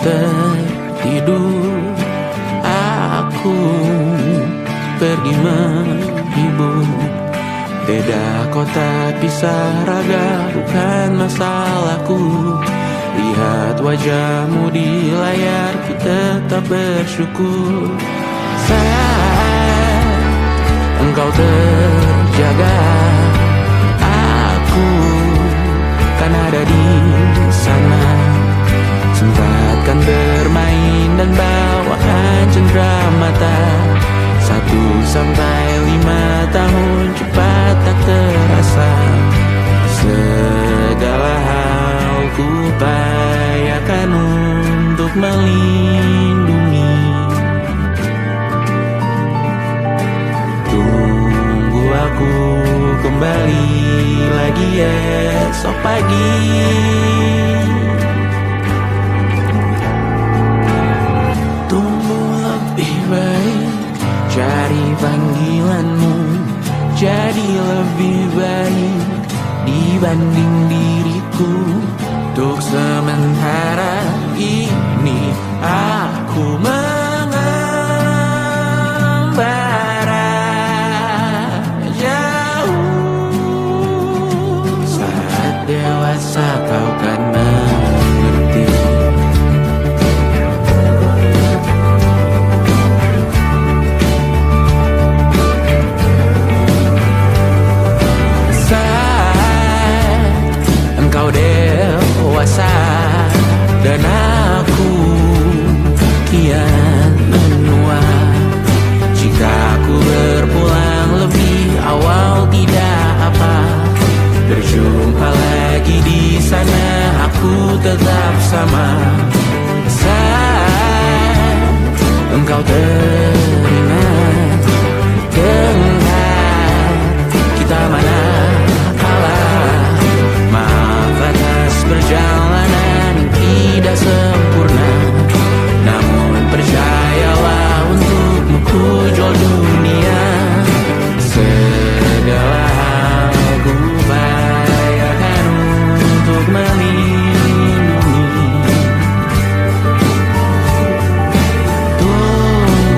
tertidur, aku pergi menghibur. Beda kota pisah raga bukan masalahku. Lihat wajahmu di layar, ku tetap bersyukur. Saat engkau terjaga, aku kan ada di sana. Sempatkan bermain dan bawakan cendera mata. 1-5 tahun cepat tak terasa. Segala hal ku upayakan untuk melindungi. Tunggu aku kembali lagi esok pagi. Tumbuh lebih baik, cari panggilanmu, jadi lebih baik dibanding diriku. Untuk sementara ini aku mengembara jauh. Saat dewasa kau kan mengerti. Engkau dewasa dan aku kian menua. Jika aku berpulang lebih awal tidak apa. Berjumpa lagi di sana, aku tetap sama. Saat engkau teringat dengar kita mana perjalanan yang tidak sempurna, namun percayalah untukmu ku jual dunia. Segala hal ku upayakan untuk melindungi. Tunggu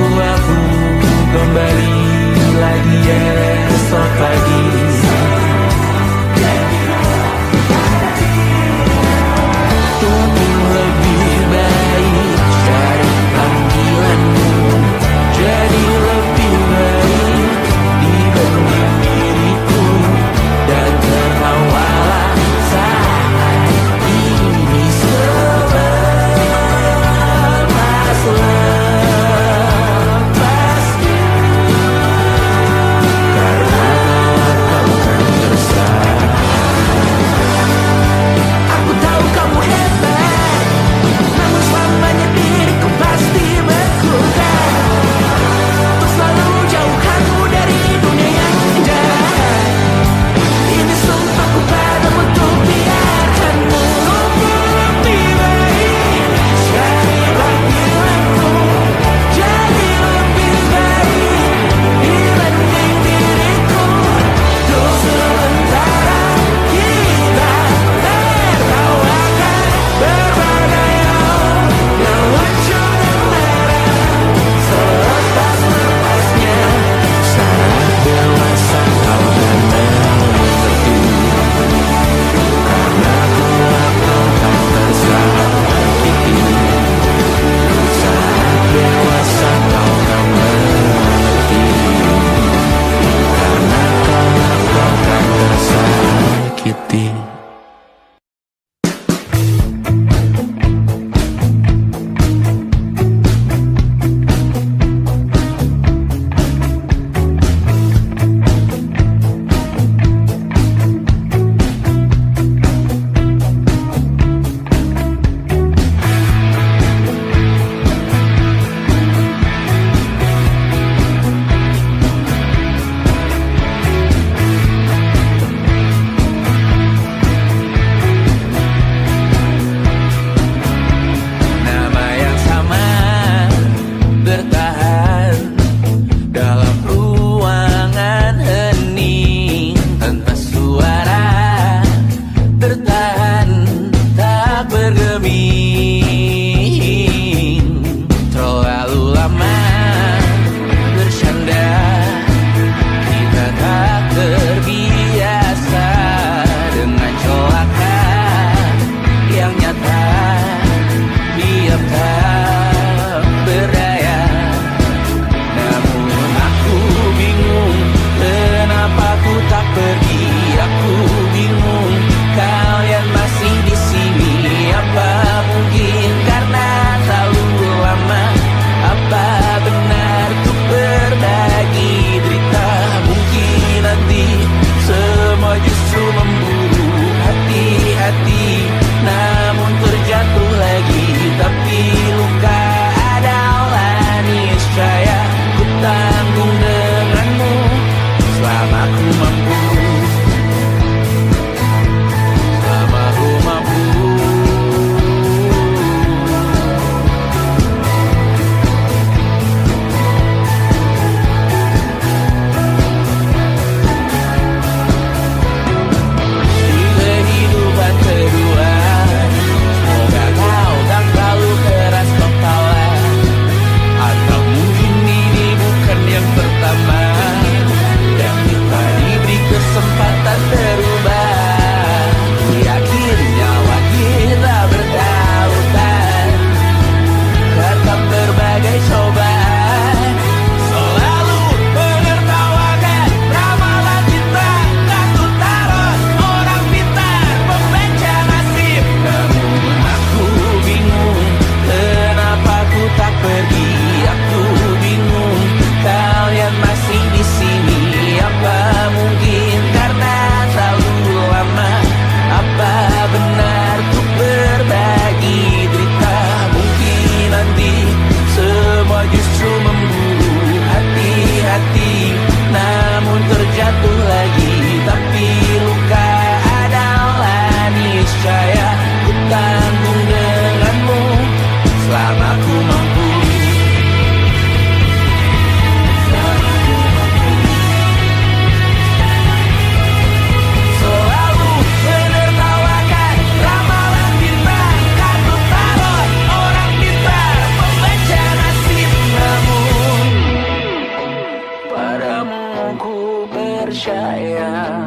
percaya.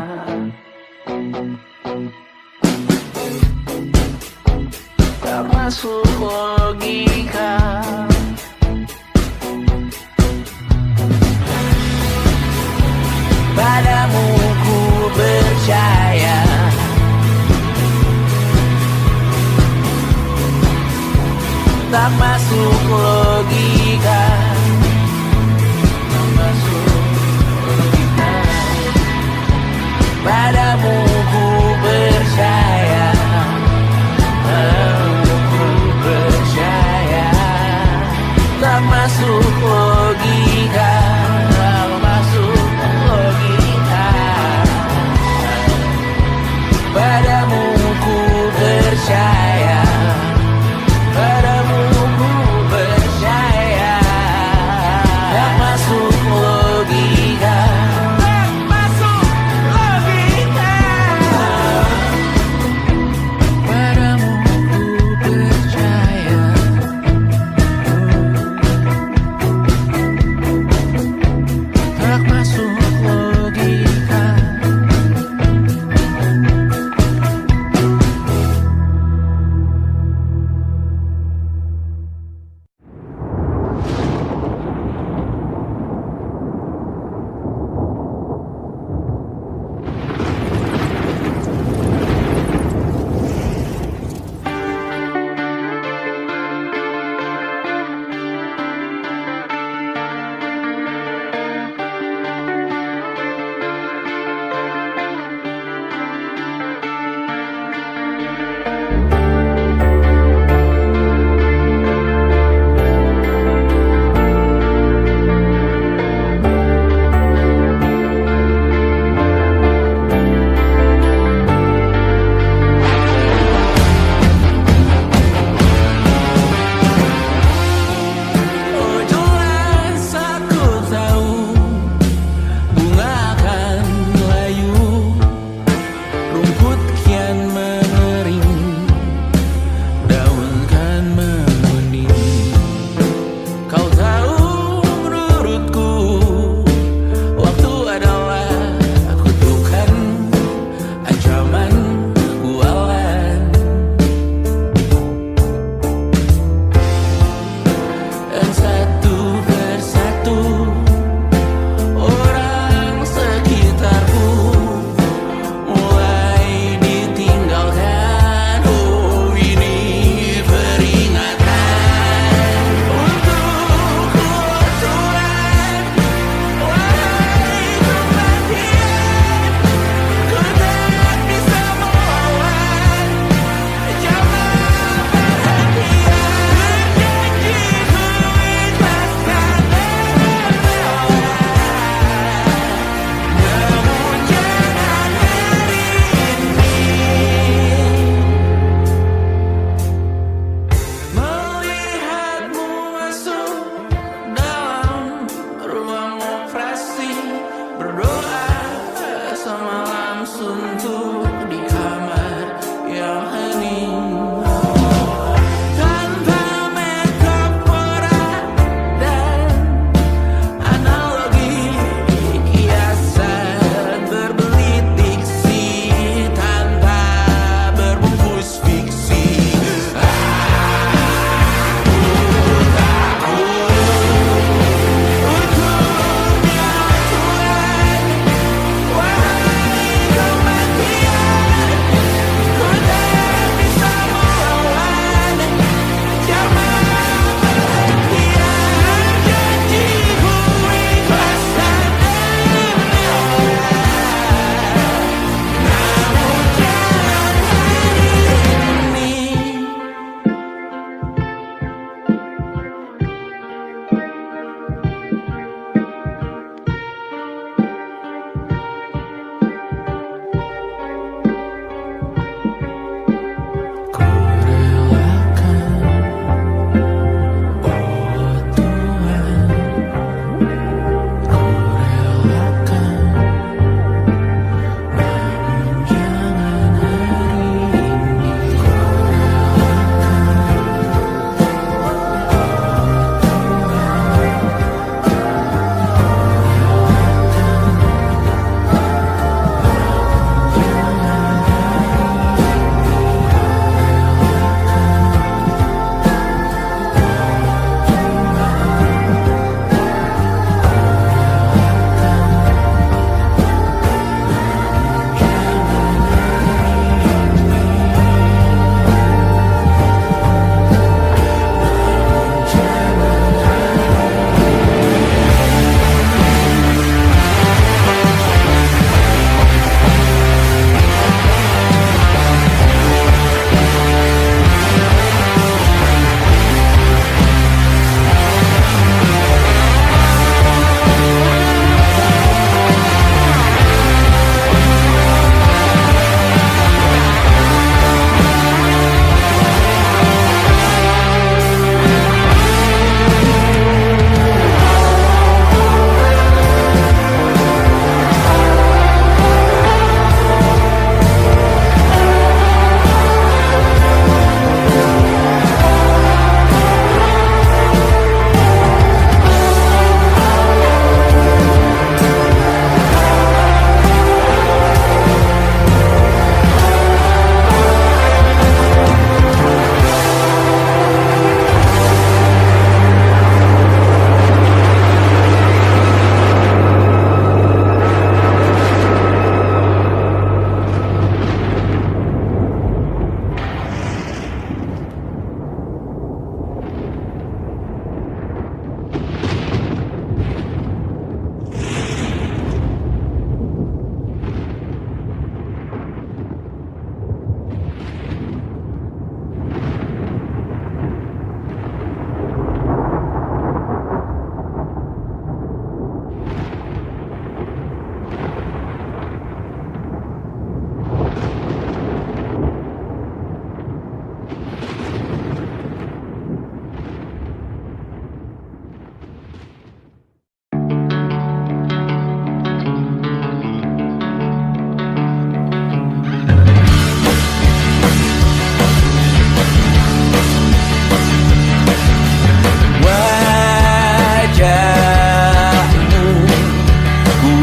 Tak masuk logika. Padamu ku percaya. Tak masuk logika. Tak masuk logika. Padamu ku percaya. Padamu ku percaya. Tak masuk logika. Tak masuk logika. Padamu ku percaya. Padamu ku percaya.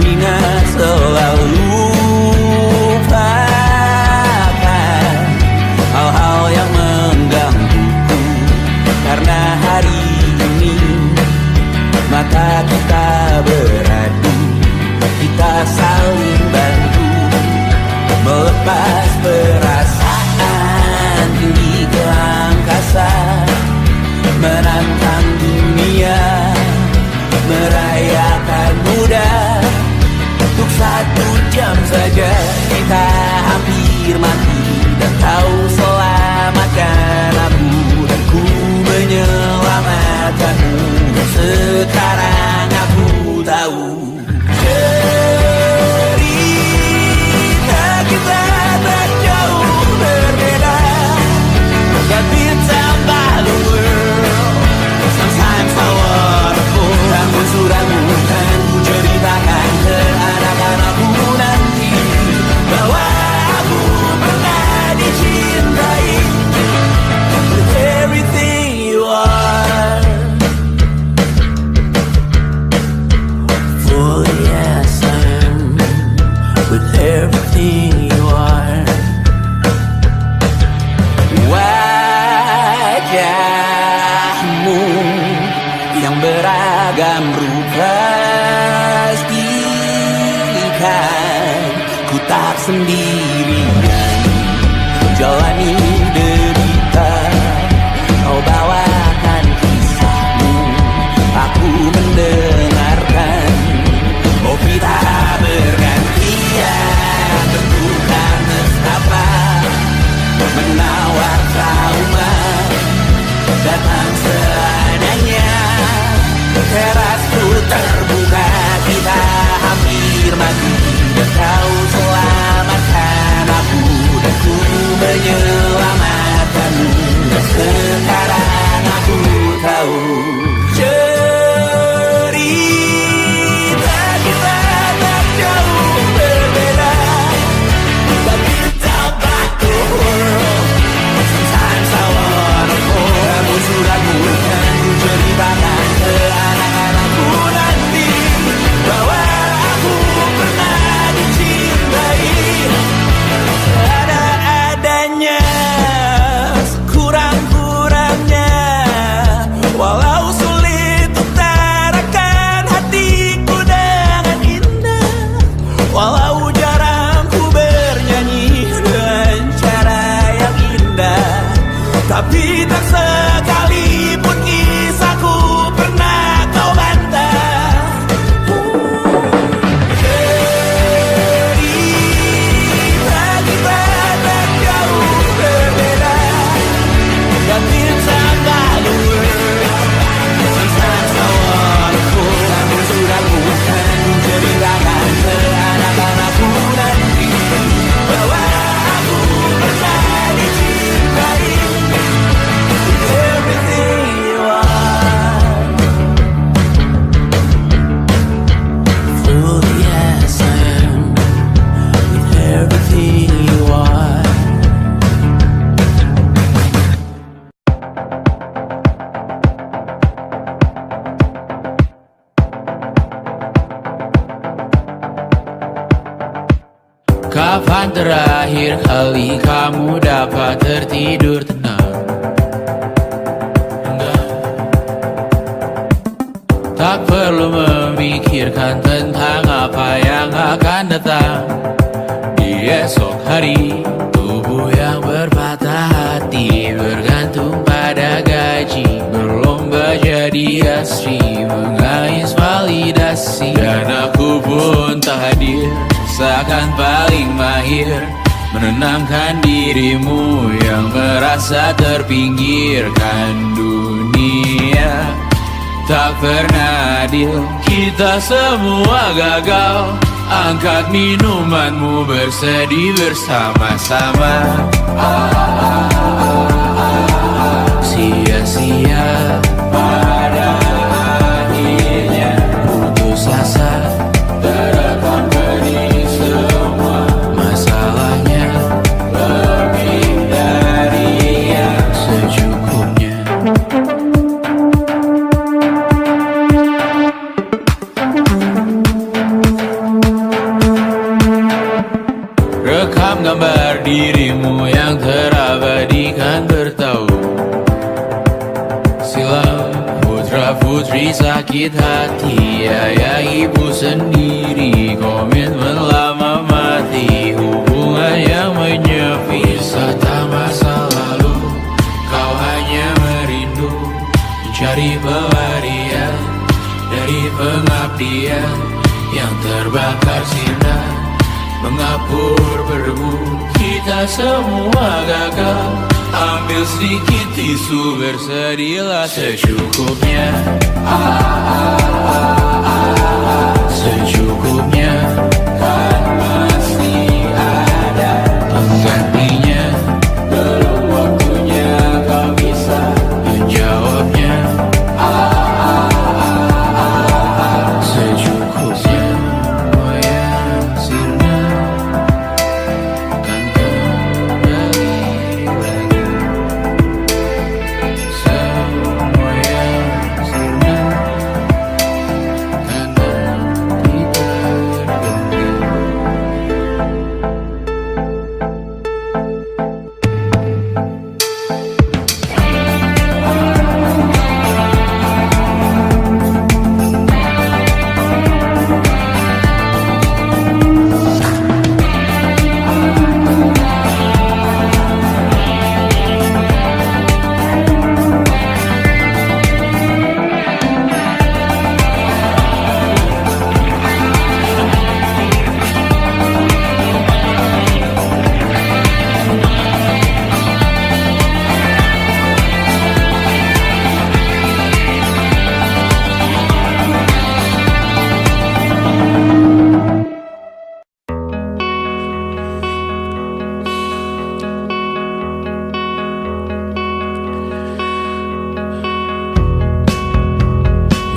ingat selalu lupakan hal-hal yang menggangguku. Karena hari ini mata kita beradu, kita saling bantu melepas perasaan tinggi ke angkasa, menantang dunia, merayakan muda. Untuk 1 jam saja kita hampir mati, dan kau selamatkan aku, dan ku menyelamatkanmu. Sekarang aku tahu cerita kita tak jauh berbeda. That beats about the world. Sometimes I wonderful. Namun suratmu kan ku ceritakan ke anak-anakku nanti bahwa aku pernah dicintai with everything you are. For yes I am with everything you are. Wajahmu yang beragam rupa pastikan ku tak sendirian jalani derita. Kau bawakan kisahmu, aku mendengarkan. Oh kita bergantian bertukar nestapa, menawar trauma datang seadanya. Terasku terbuka, kita hampir mati, dan kau selamatkan aku, dan ku menyelamatkanmu. Dan sekarang aku tahu cerita kita tak jauh berbeda. But it's about the world. Sometimes I wanna fall. Namun suratmu kan ku ceritakan ke anak-anakku nanti bahwa aku pernah dicintai ada-adanya, sekurang-kurangnya. Walau sulit utarakan hatiku dengan indah, walau jarang ku bernyanyi dengan cara yang indah, tapi tak sekalipun kisahku pernah kau bantah. Cerita kita tak jauh berbeda, dan it's about the world. Sometimes I wanna fall. Namun suratmu kan ku ceritakan ke anak-anakku nanti bahwa aku pernah dicintai with everything you are. Fully yes I am with everything you are. Kapan terakhir kali kamu dapat tertidur tenang? Tak perlu memikirkan tentang apa yang akan datang di esok hari. Tubuh yang berpatah hati bergantung pada gaji, berlomba jadi asri, mengais validasi. Dan aku pun tak hadir, seakan paling mahir menenangkan dirimu yang merasa terpinggirkan dunia. Tak pernah adil, kita semua gagal. Angkat minumanmu, bersedih bersama-sama. Sia-sia pada akhirnya putus asa, terekam pedih semua. Masalahnya lebih dari yang secukupnya. dalam gambar dirimu yang terabadikan bertahu. Silam putra putri sakit hati, ayah ibu sendiri komitmen lama mati, hubungan yang menyepi. Wisata masa lalu, kau hanya merindu mencari pelarian dari pengabdian yang terbakar sinar, mengapur berdebu. Kita semua gagal. Ambil sedikit tisu, bersedilah secukupnya. Secukupnya, kan masih ada penggantinya. Belum waktunya kau bisa menjawabnya. Secukupnya, oh yang sirna kan kembali lagi. Semua yang sirna kan nanti terganti.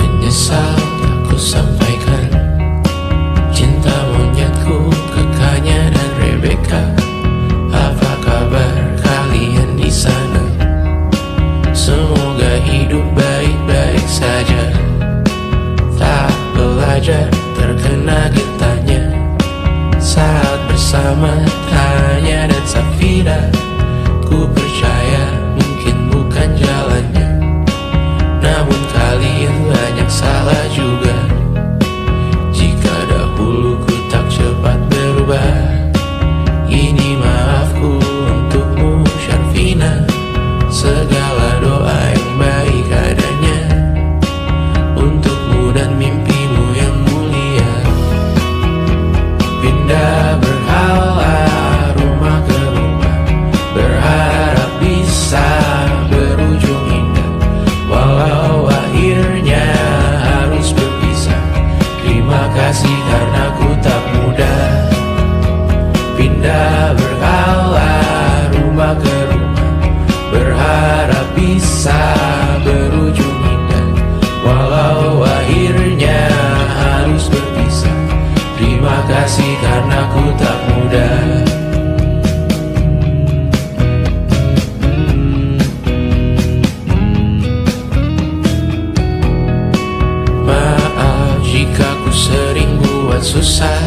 Menyesal aku sampaikan cinta monyetku ke Kanya dan Rebecca. Apa kabar kalian di sana? Semoga hidup baik-baik saja. Tak belajar terkena getahnya saat bersama Tanya dan Safira. Ku percaya mungkin bukan jalannya, namun kalian banyak salah juga. Jika dahulu ku tak cepat berubah, ini maafku untukmu Syarfina. Segala doa yang baik adanya untukmu dan mimpimu yang mulia. Pindah berhala rumah ke rumah, berharap bisa berujung indah. Walau akhirnya harus berpisah, terima kasih karena ku tak mudah. Pindah berhala rumah ke rumah, berharap bisa berujung indah. Walau akhirnya harus berpisah, terima kasih karena ku tak mudah. Maaf jika ku sering buat susah.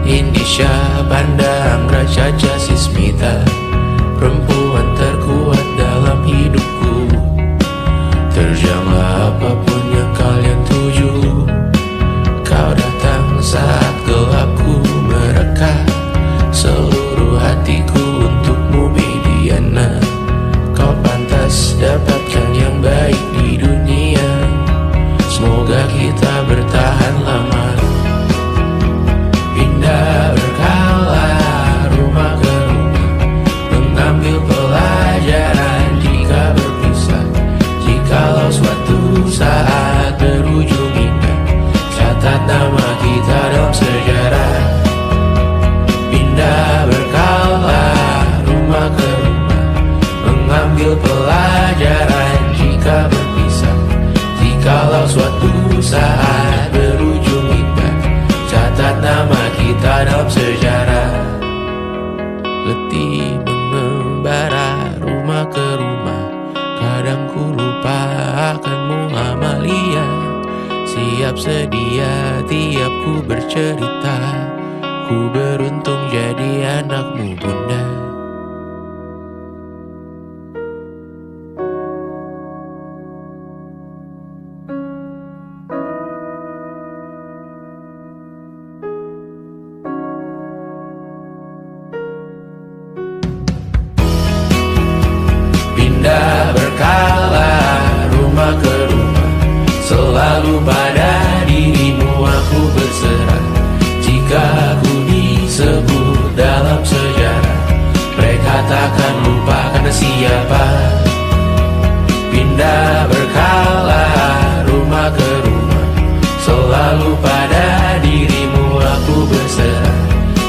Indisha, Banda, Anggra, Caca, Sismita, perempuan terkuat dalam hidupku. Terjanglah apapun yang kalian tuju. Kau datang saat gelapku mereka. Seluruh hatiku untukmu Mediana. Kau pantas dapatkan yang baik di dunia. Semoga kita bertahan lama. Pindah berkala rumah ke rumah, mengambil pelajaran jika berpisah. Jikalau suatu saat berujung indah, catat nama kita dalam sejarah. Pindah berkala rumah ke rumah, mengambil pelajaran jika berpisah. Jikalau suatu saat berujung indah, catat nama kita dalam sejarah. Letih mengembara rumah ke rumah, kadang ku lupa akanmu Amalia. Siap sedia tiap ku bercerita, Ku beruntung jadi anakmu, Bunda. Pindah berkala rumah ke rumah, selalu pada dirimu aku berserah. Jika ku disebut dalam sejarah, mereka takkan lupa karena siapa. Pindah berkala rumah ke rumah, selalu pada dirimu aku berserah.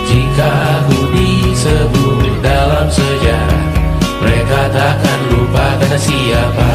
Jika ku disebut dalam sejarah, mereka takkan lupa karena siapa.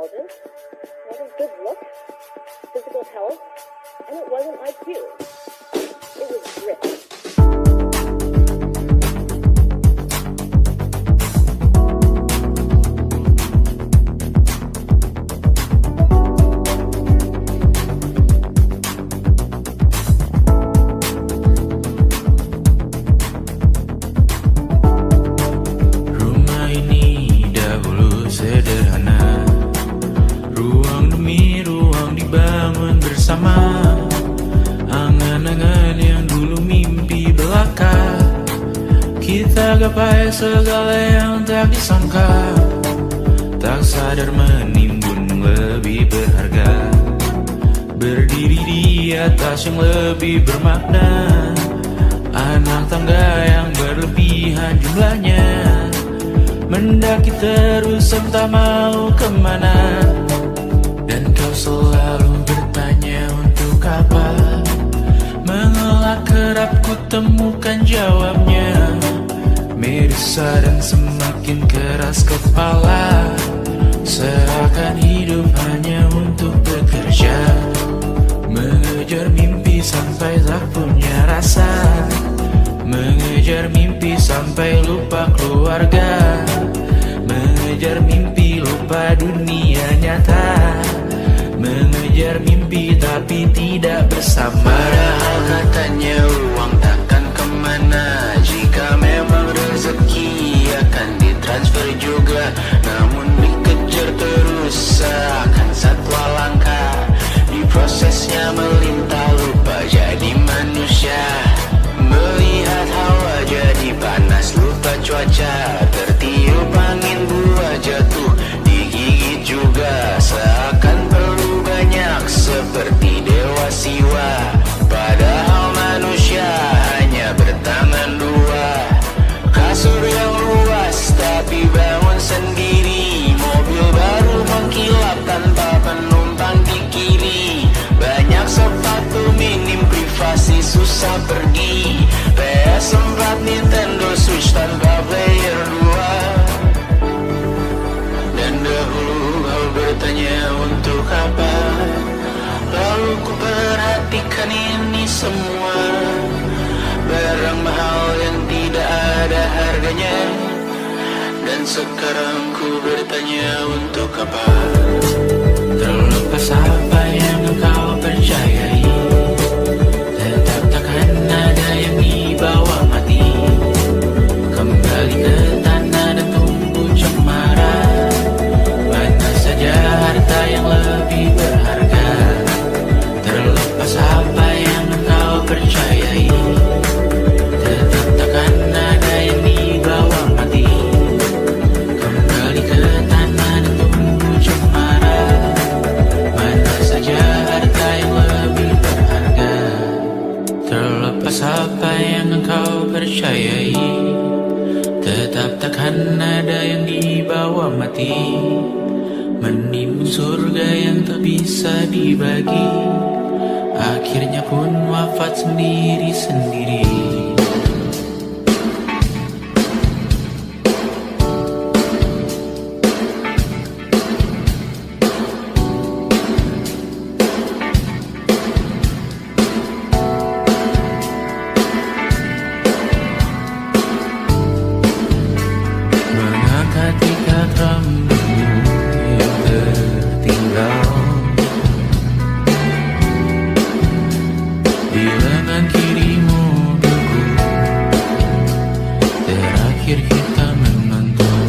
intelligence, it wasn't good looks, physical health, and it wasn't IQ. It was grit. Rumah ini dahulu sederhana, ruang demi ruang dibangun bersama. Angan-angan yang dulu mimpi belaka, kita gapai segala yang tak disangka. Tak sadar menimbun lebih berharga, berdiri di atas yang lebih bermakna. Anak tangga yang berlebihan jumlahnya, mendaki terus entah mau kemana. Dan kau selalu bertanya untuk apa, mengelak kerap ku temukan jawabnya. Merisa dan semakin keras kepala, seakan hidup hanya untuk bekerja, mengejar mimpi sampai tak punya rasa, mengejar mimpi sampai lupa keluarga, mengejar mimpi lupa dunia nyata, mengejar mimpi tapi tidak bersama. Padahal katanya uang takkan kemana, jika memang rezeki akan ditransfer juga. Namun dikejar terus seakan satwa langka, di prosesnya melintah lupa jadi manusia. Melihat hawa jadi panas lupa cuaca, tertiup angin buah jatuh digigit juga. Seakan perlu banyak seperti dewa siwa, padahal manusia hanya bertangan dua. Kasur yang luas tapi bangun sendiri, mobil baru mengkilap tanpa penumpang di kiri. Banyak sepatu minim privasi susah pergi, PS4 Nintendo Switch tanpa player 2. Dan dahulu kau bertanya untuk apa, lalu ku perhatikan ini semua, barang mahal yang tidak ada harganya. Dan sekarang ku bertanya untuk apa, terlepas apa yang engkau percayai, tetap takkan ada yang dibawa mati. Kembali ke tanah dan tumbuh cemara, mana saja harta yang lebih berharga. Terlepas apa yang engkau percayai, tetap takkan ada yang dibawa mati. Kembali ke tanah dan tumbuh cemara, mana saja harta yang lebih berharga. Terlepas apa yang engkau percayai, tetap takkan ada yang dibawa mati. Menimbun surga yang tak bisa dibagi, akhirnya pun wafat sendiri-sendiri. Mengangkat ikat rambutmu yang tertinggal di lengan kiri mobilku, terakhir kita menonton.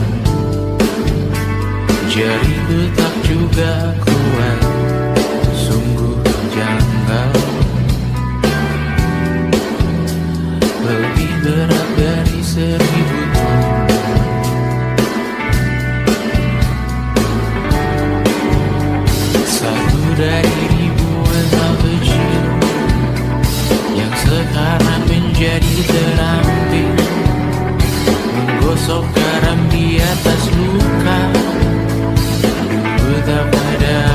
Jariku tak juga kuat, sungguh janggal, lebih berat dari 1000 ton. Satu dari ribuan hal kecil yang sekarang menjadi terampil, menggosok garam di atas luka. Dulu tak ada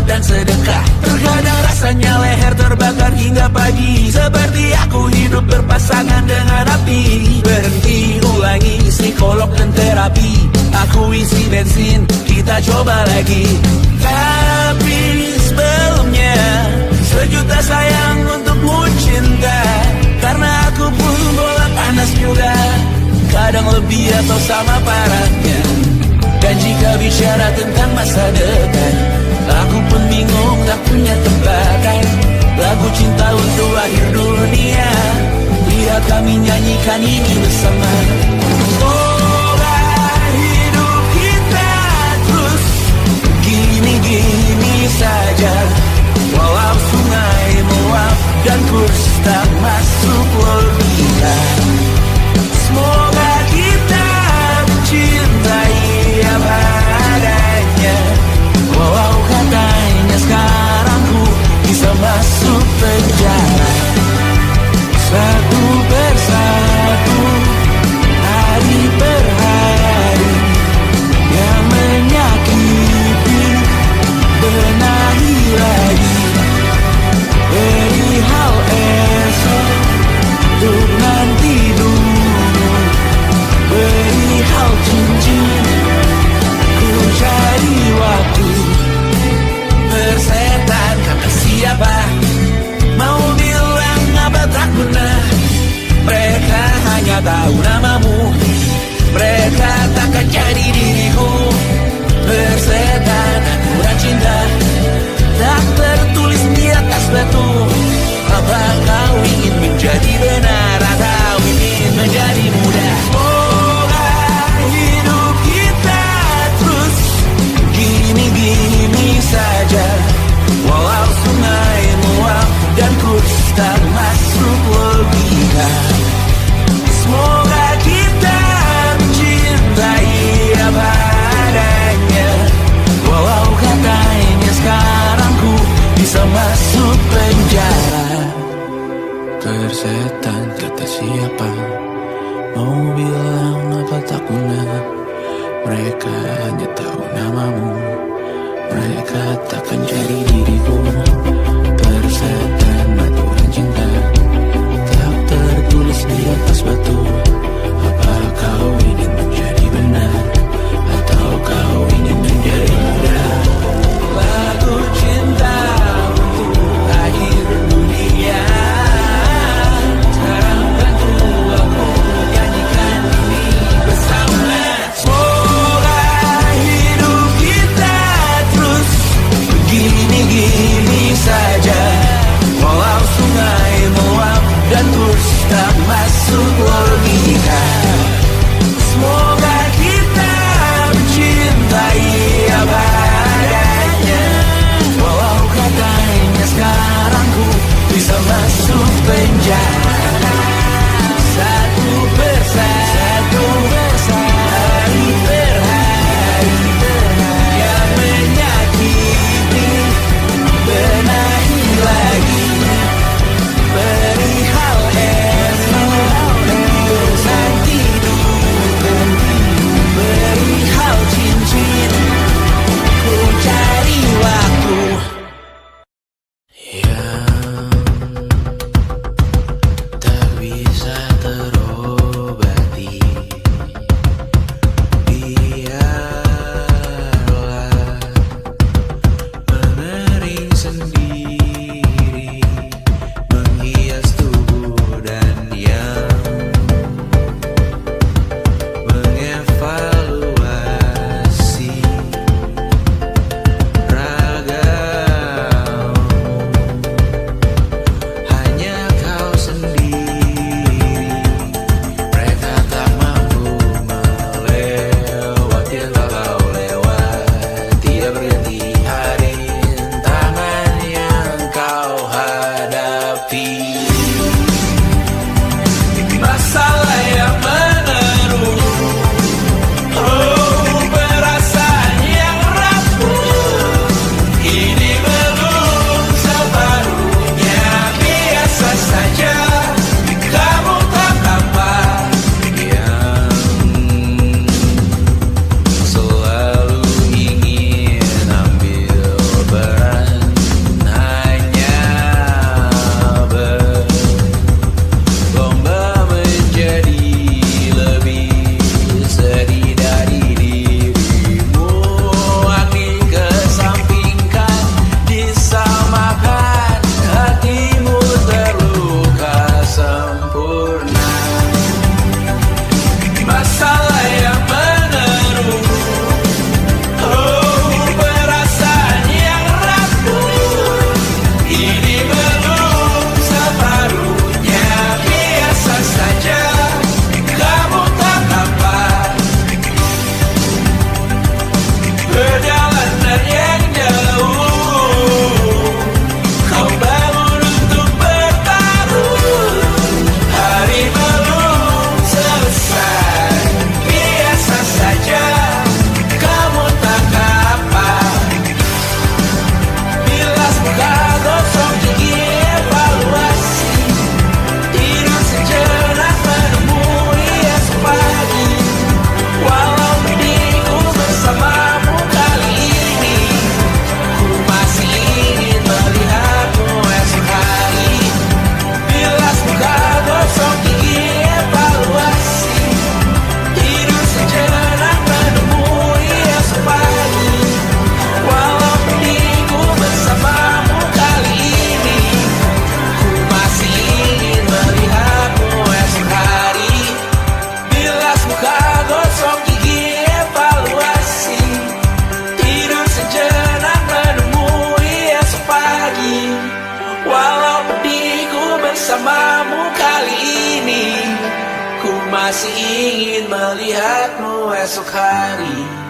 dan sedekah. Terkadang rasanya leher terbakar hingga pagi, seperti aku hidup berpasangan dengan api. Berhenti, ulangi psikolog dan terapi. Aku isi bensin, kita coba lagi. Tapi sebelumnya, sejuta sayang untukmu cinta. Karena aku pun bola panas juga, kadang lebih atau sama parahnya. Dan jika bicara tentang masa depan, aku pun bingung tak punya tembakan. Lagu cinta untuk akhir dunia, lihat kami nyanyikan ini bersama. Semoga hidup kita terus gini-gini saja, walau sungai meluap dan kurs tak masuk logika. Semoga kita mencintai apa adanya, walau katanya sekarang ku bisa masuk penjara. Satu persatu, hari per hari, yang menyakiti benahi lagi. Perihal esok, untuk nanti dulu. Perihal cincin, ku cari waktu. Persetan kata siapa, mau bilang apa tak guna. Mereka hanya tahu namamu, mereka takkan jadi diriku. Persetan aturan cinta, tak tertulis di atas batu. Apa kau ingin menjadi benar atau ingin menjadi muda? Semoga hidup kita terus gini-gini saja, walau sungai meluap dan kurs tak masuk logika. Semoga kita mencintai apa adanya, walau katanya sekarang ku bisa masuk penjara. Persetan kata siapa, mau bilang apa tak guna. Mereka hanya tahu namamu, mereka takkan jadi diriku. Persetan aturan cinta, tak tertulis di atas batu. Apa kau ingin menjadi benar atau kau ingin menjadi muda? Lagu cinta untuk akhir dunia, sekarang bantu aku nyanyikan ini bersama. Semoga hidup kita terus gini-gini bersamamu kali ini. Ku masih ingin melihatmu esok hari.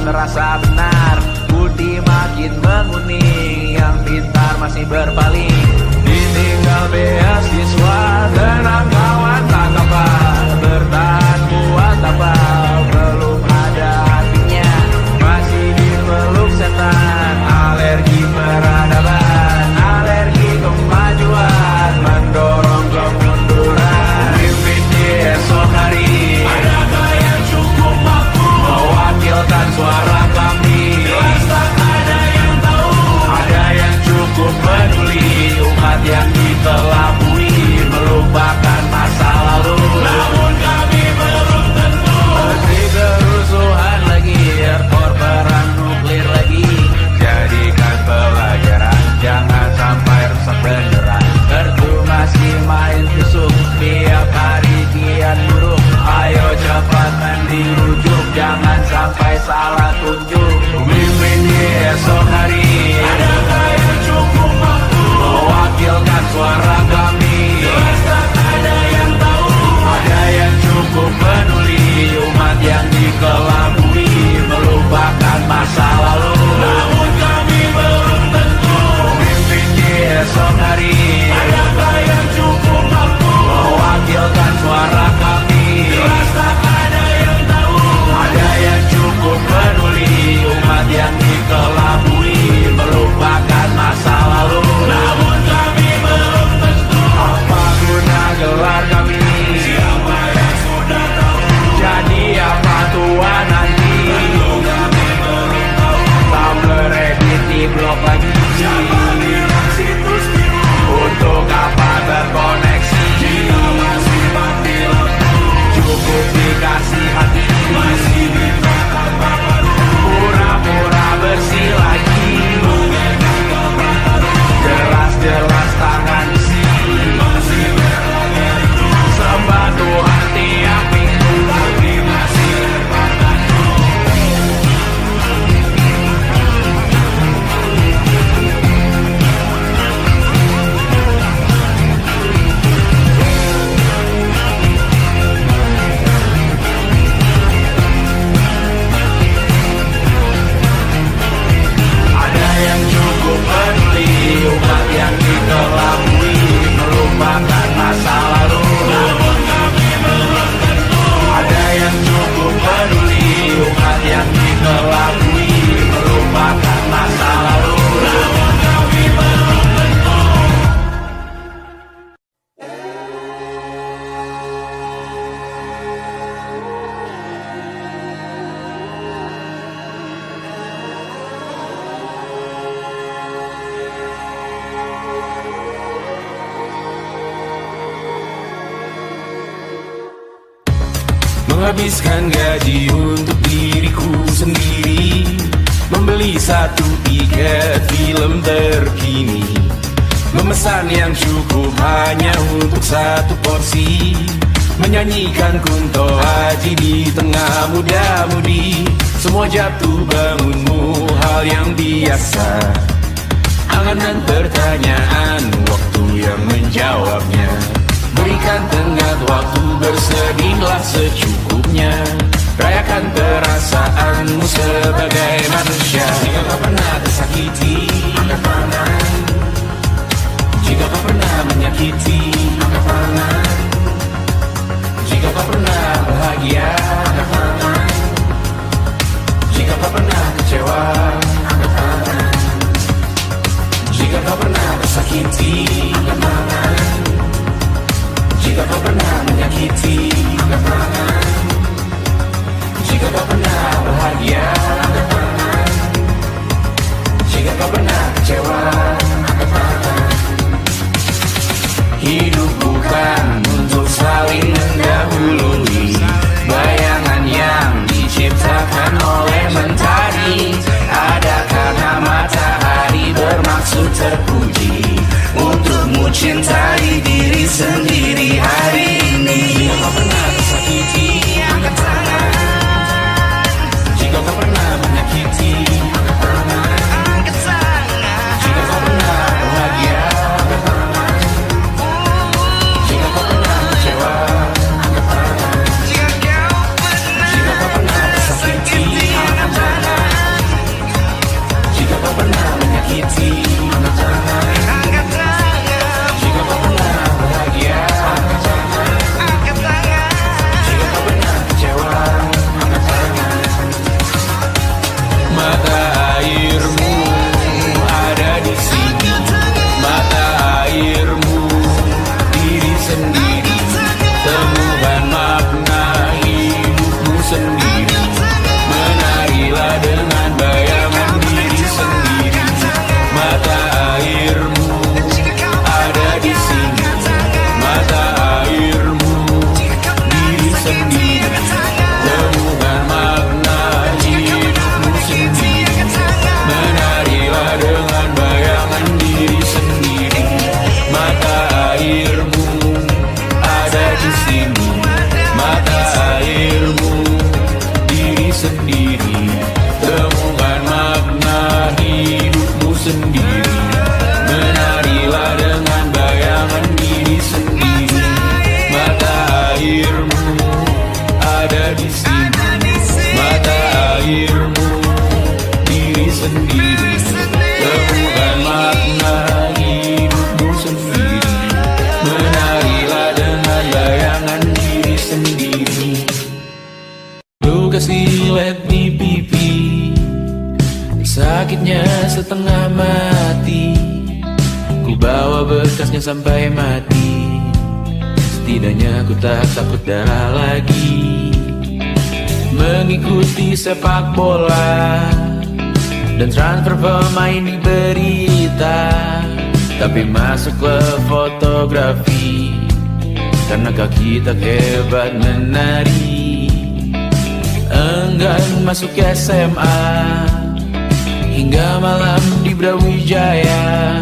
Merasa benar, budi makin menguning, yang pintar masih berpaling. Ditinggal beasiswa, tenang kawan tak apa, bertahan kuat apa, belum ada hatinya, masih dipeluk setan. Alergi peradaban, alergi kemajuan, mendorong kemunduran. Mimpin di esok hari, adakah yang cukup mampu mewakilkan suara kami? Jelas tak ada yang tahu, ada yang cukup peduli, umat yang dikelabui, melupakan masa lalu. Namun kami belum tentu meski kerusuhan lagi, error perang nuklir lagi. Jadikan pelajaran, jangan sampai rusak beneran. Ertu masih main tusuk, tiap hari kian buruk. Ayo cepat dirujuk, jangan sampai salah tunjuk. Mimpin di esok hari, adakah yang cukup mampu mewakilkan suara kami? Jelas tak ada yang tahu, ada yang cukup peduli, umat yang dikelabui, melupakan masa lalu. Namun kami belum tentu mimpin di esok hari, adakah yang cukup mampu mewakilkan suara kami? Jelas tak ada yang tahu, ada yang cukup peduli, umat yang dikelabui, melupakan masa lalu. Namun kami belum tentu apa guna gelar kami. Siapa yang sudah tahu, jadi apa tua nanti? Tentu kami belum tahu. Tumblr, Reddit, di blog lagi. Siapa bilang situs biru? Untuk apa terkoneksi? Jika masih mati lampu, cukup dikasih hati, masih ditahan baru. Pura-pura bersih lagi, jelas-jelas tangan isi, masih berlagak itu. Sembah Tuhan tiap minggu, tapi masih terbantu. Ada yang cukup peduli, umat yang dikelabui, melupakan masa lalu. Namun kami belum tentu, ada yang cukup peduli, umat yang dikelabui, melupakan masa lalu. Namun kami belum tentu. Menghabiskan gaji untuk diriku sendiri, membeli satu tiket film terkini, memesan yang cukup hanya untuk satu porsi, menyanyikan Kunto Aji di tengah muda-mudi. Semua jatuh bangunmu hal yang biasa, angan dan pertanyaan, waktu yang menjawabnya. Berikan tenggat waktu, bersedihlah secukupnya. Rayakan perasaanmu sebagai manusia. Jika kau pernah tersakiti, angkat tangan. Jika kau pernah tersakiti, angkat tangan. Jika kau pernah menyakiti, angkat tangan. Jika kau pernah bahagia, angkat tangan. Jika kau pernah kecewa, angkat tangan. Hidup bukan untuk saling mendahului bayangan yang diciptakan oleh mentari. Ada karena matahari bermaksud terpuji untukmu cintai diri sendiri hari ini. Jika kau pernah tersakiti, angkat tangan. Jika kau pernah menyakiti, angkat tangan. Jika kau pernah bahagia, angkat tangan. Jika kau pernah kecewa, angkat tangan. Jika kau pernah tersakiti, angkat tangan. Jika kau pernah menyakiti, angkat tangan. Jika kau pernah bahagia, angkat tangan. Jika kau pernah kecewa, angkat tangan. Mata airmu ada di sini, mata airmu diri sendiri. Temukan makna hidupmu sendiri. Menarilah dengan bayangan diri sendiri. Mata airmu ada di sini, mata airmu diri sendiri. Temukan makna hidupmu sendiri. Menarilah dengan bayangan diri sendiri. Mata airmu ada di sini, mata airmu diri sendiri. Temukan makna hidupmu sendiri. Menarilah dengan bayangan diri sendiri. Mata airmu ada di sini, mata airmu diri sendiri. Temukan makna hidupmu sendiri. Menarilah dengan bayangan diri sendiri. Luka silet di pipi, sakitnya setengah mati. Ku bawa bekasnya sampai mati. Setidaknya ku tak takut darah lagi. Mengikuti sepak bola dan transfer pemain di berita, tapi masuklah fotografi karena kaki tak hebat menari. Enggan masuk SMA hingga malam di Brawijaya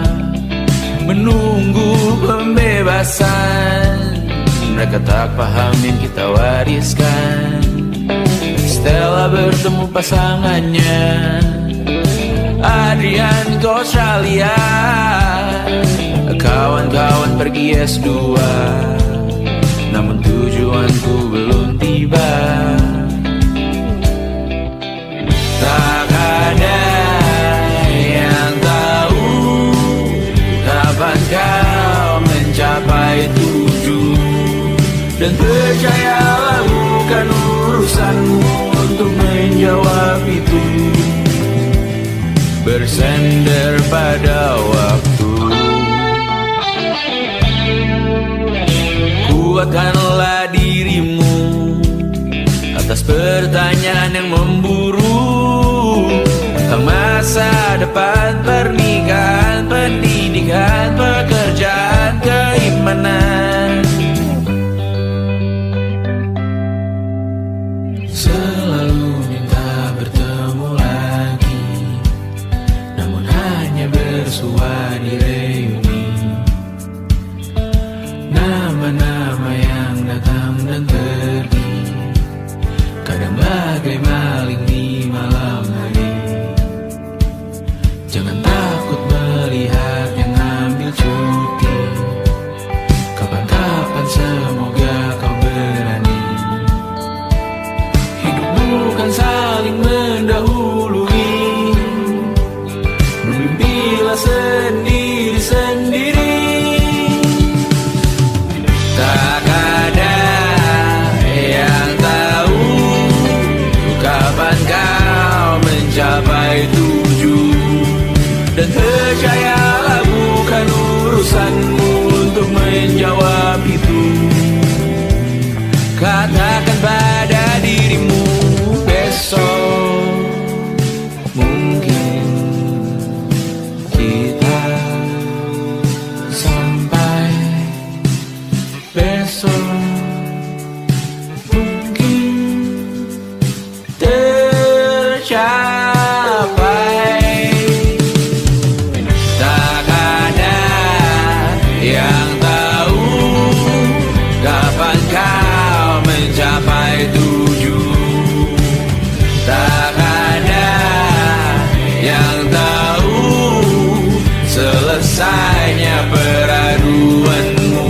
menunggu pembebasan. Mereka tak paham yang kita wariskan. Stella bertemu pasangannya Adrian ke Australia. Kawan-kawan pergi S2, namun tujuanku belum tiba. Tak ada yang tahu kapan kau mencapai tujuh. Dan percayalah bukan urusanmu untuk menjawab itu. Bersender pada waktu. Kuatkanlah dirimu atas pertanyaan yang memburu. Masa depan, pernikahan, pendidikan, pekerjaan, keimanan. Selalu minta bertemu lagi, namun hanya bersua di reuni. Nama-nama yang datang dan pergi, kadang bagai maling di malam hari. Jangan takut melihat yang ambil cuti. Kapan-kapan semoga kau berani. Hidup bukan saling mendahului. Bermimpilah sendiri-sendiri. Tak ada yang tahu kapan selesainya peraduanmu.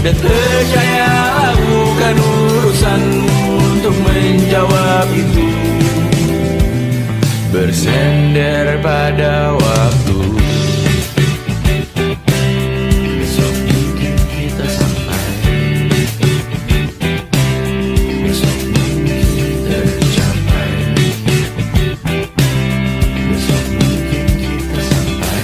Dan percayalah bukan urusanmu untuk menjawab itu. Bersender pada waktu. Besok mungkin kita sampai. Besok mungkin tercapai. Besok mungkin kita sampai.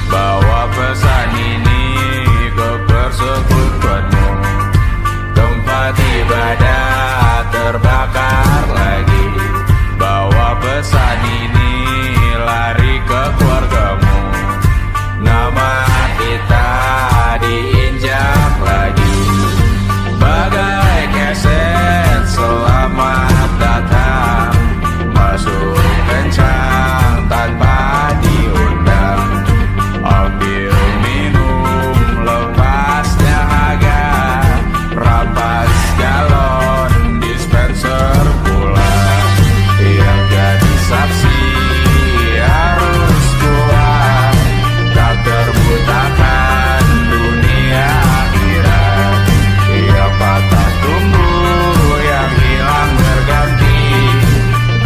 Bawa pesan ini ke persekutuanmu. Tempat ibadah terbakar lagi. Bawa pesan ini lari ke keluargamu. Nama kita diinjak lagi. Bagai keset selamat datang. Masuk kencang tanpa diundang. Ambil minum lepas dahaga. Rampas galon dispenser pula. Yang jadi saksi harus kuat. Tak terbutakan dunia akhirat. Yang patah tumbuh, yang hilang berganti.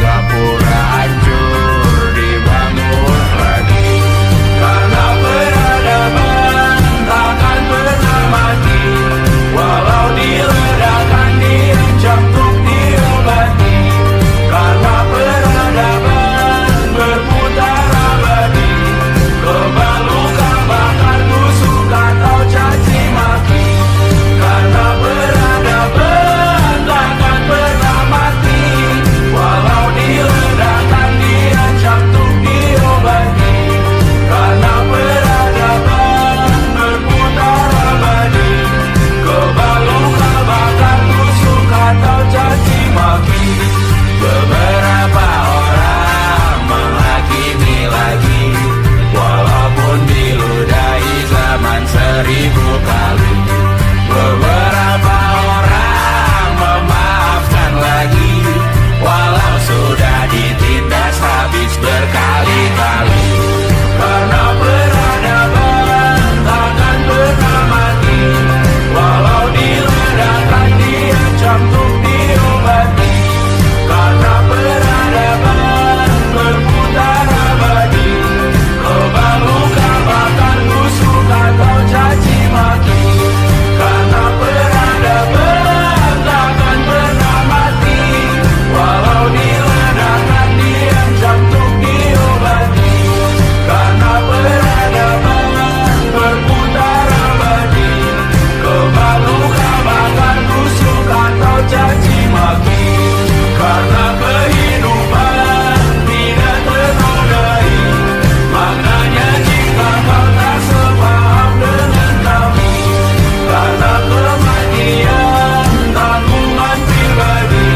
Gapura hancur dibangun lagi. Karena peradaban takkan pernah mati. Walau diledakkan, diancam untuk diobati. Karena peradaban berputar abadi. Kebal luka bakar busuk atau caci maki. Karena peradaban takkan pernah mati. Walau diledakkan, diancam untuk diobati. Karena peradaban berputar abadi. Kebal luka bakar busuk atau caci maki. Beberapa orang menghakimi lagi. Walaupun diludahi zaman 1000 kali. Beberapa orang memaafkan lagi. Walau sudah ditindas habis berkali-kali. Karena peradaban takkan pernah mati. Walau diledakkan, diancam untuk diobati. Karena peradaban berputar abadi. Kebal luka bakar busuk atau caci maki. Karena peradaban takkan pernah mati. Walau diledakkan, diancam untuk diobati. Karena peradaban berputar abadi. Kebal luka bakar busuk atau caci maki. Karena kehidupan tidak ternodai. Maknanya jika kau tak sepaham dengan kami. Karena kematian tanggungan pribadi.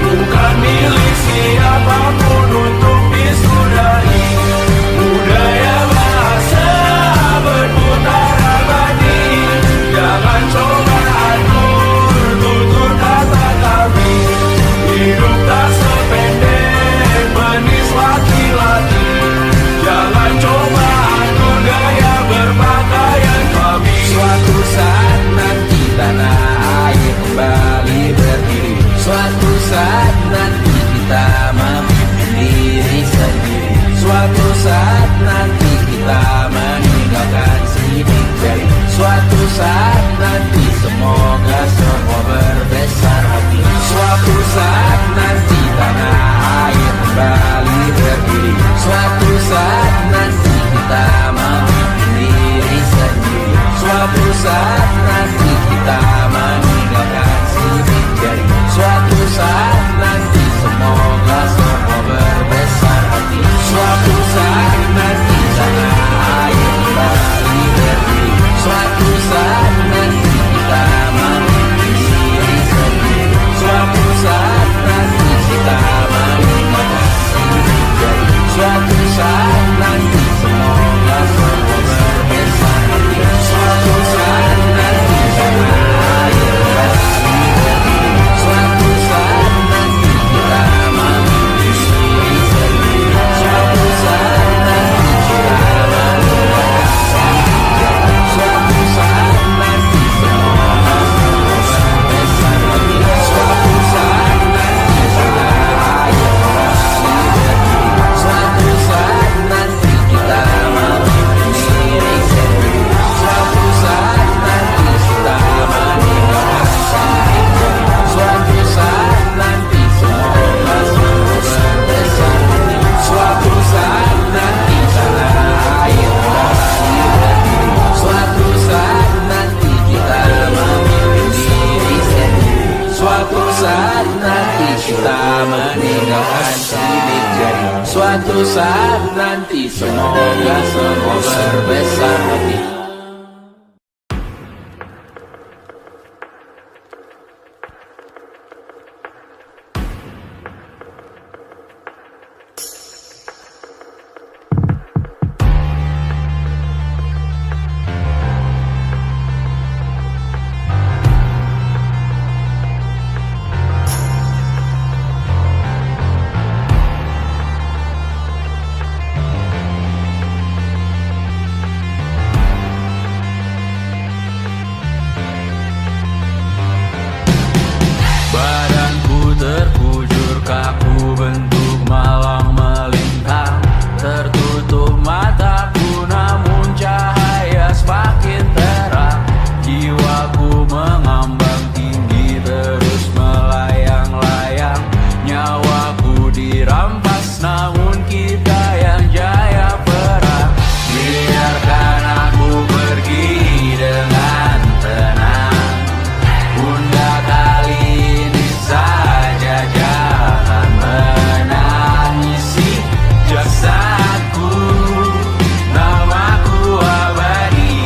Bukan milik siapapun untuk disudahi. Budaya bahasa berputar abadi. Jangan coba atur tutur kata kami. Hidup tak sependek manis laki-laki. Jangan coba atur gaya berpakaian kami. Suatu saat nanti tanah air kembali berdiri. Suatu saat nanti kita memimpin diri sendiri. Suatu saat nanti kita meninggalkan sidik jari. Suatu saat nanti semoga semua berbesar hati. Suatu saat nanti tanah air kembali berdiri. Suatu saat nanti kita memimpin diri sendiri. Suatu saat nanti kita meninggalkan sidik jari. Suatu saat nanti semoga semua berbesar hati. Suatu saat nanti Semoga semua berbesar hati. Badanku terkujur kaku bentuk malang melintang. Tertutup mataku namun cahaya semakin terang. Jiwaku mengambang tinggi terus melayang-layang. Nyawaku dirampas namun kita yang jaya perang. Biarkan aku pergi dengan tenang. Bunda kali ini saja jangan menangisi jasadku. Namaku abadi,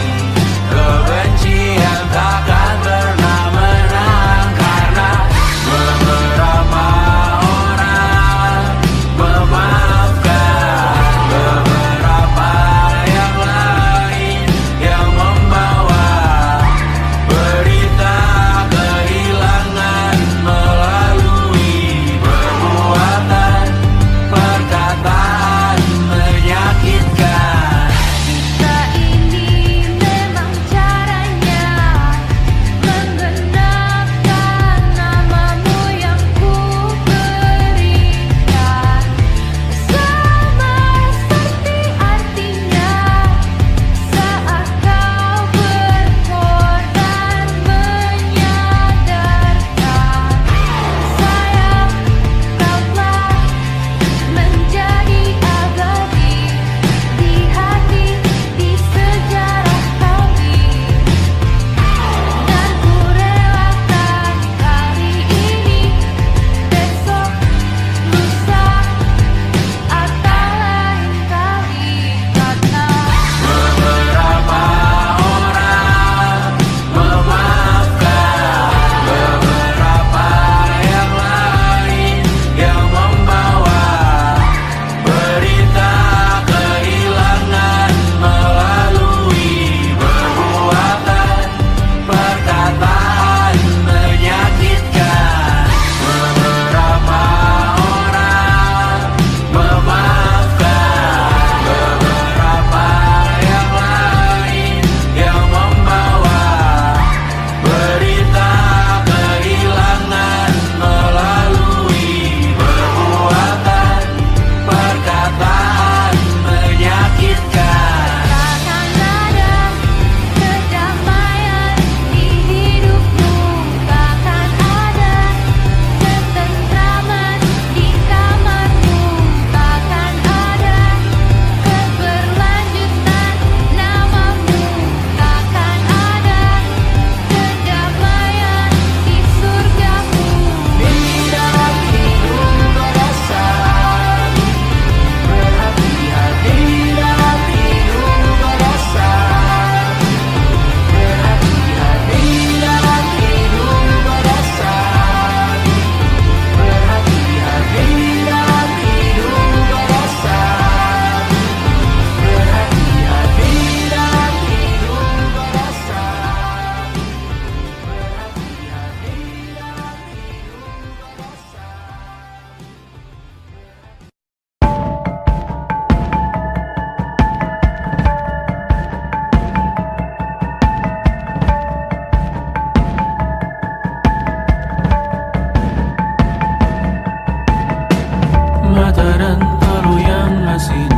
kebencian takkan pernah menang. Karena beberapa orang memaafkan beberapa yang lain yang membawa berita kehilangan melalui perbuatan perkataan menyakitkan. Jika ini memang caranya menggenapkan namamu yang ku berikan, sama seperti artinya saat kau berkorban menyadarkan. Sayang, kau telah menjadi abadi di hati, di sejarah kami. Dan ku relakan kali ini, besok, lusa, atau lain kali. Karena Beberapa orang memaafkan beberapa yang lain yang membawa berita kehilangan melalui perbuatan perkataan menyakitkan. Beberapa orang memaafkan beberapa yang lain yang membawa berita kehilangan melalui perbuatan perkataan menyakitkan. takkan ada kedamaian di hidupmu, takkan ada ketentraman di kamarmu, takkan ada keberlanjutan namamu, takkan ada kedamaian di surgamu. Di dalam hidup berdasar, berhati-hati dalam hidup berdasar, berhati-hati dalam hidup berdasar, berhati-hati dalam hidup berdasar, berhati-hati dalam hidup berdasar, Mata dan talu yang asin